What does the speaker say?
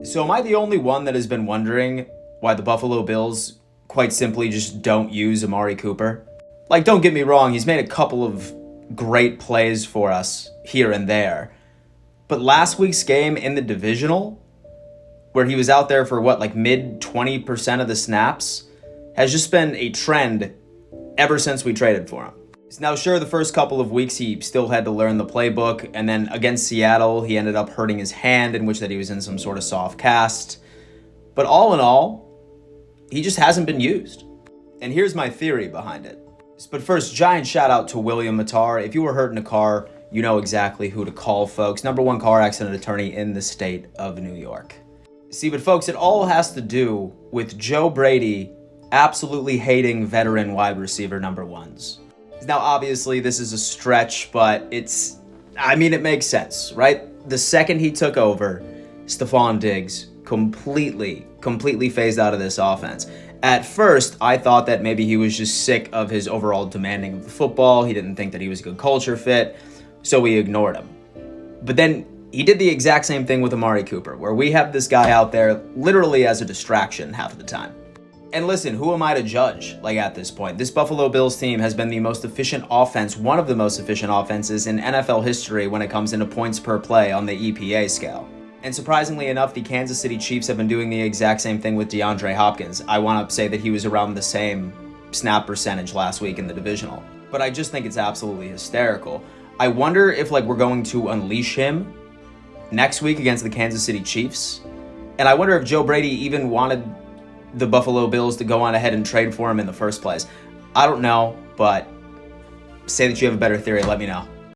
So am I the only one that has been wondering why the Buffalo Bills quite simply just don't use Amari Cooper? Like, don't get me wrong, he's made a couple of great plays for us here and there. But last week's game in the divisional, where he was out there for like mid 20% of the snaps, has just been a trend ever since we traded for him. Now, sure, the first couple of weeks he still had to learn the playbook, and then against Seattle, he ended up hurting his hand, in which that he was in some sort of soft cast. But all in all, he just hasn't been used. And here's my theory behind it. But first, giant shout out to William Matar. If you were hurt in a car, you know exactly who to call, folks. #1 car accident attorney in the state of New York. See, but folks, it all has to do with Joe Brady absolutely hating veteran wide receiver number ones. Now, obviously, this is a stretch, but it makes sense, right? The second he took over, Stephon Diggs completely phased out of this offense. At first, I thought that maybe he was just sick of his overall demanding of the football. He didn't think that he was a good culture fit, so we ignored him. But then he did the exact same thing with Amari Cooper, where we have this guy out there literally as a distraction half of the time. And listen, who am I to judge, at this point? This Buffalo Bills team has been the most efficient offense, one of the most efficient offenses in NFL history when it comes into points per play on the EPA scale. And surprisingly enough, the Kansas City Chiefs have been doing the exact same thing with DeAndre Hopkins. I want to say that he was around the same snap percentage last week in the divisional. But I just think it's absolutely hysterical. I wonder if we're going to unleash him next week against the Kansas City Chiefs. And I wonder if Joe Brady even wanted the Buffalo Bills to go on ahead and trade for him in the first place. I don't know, but say that you have a better theory, let me know.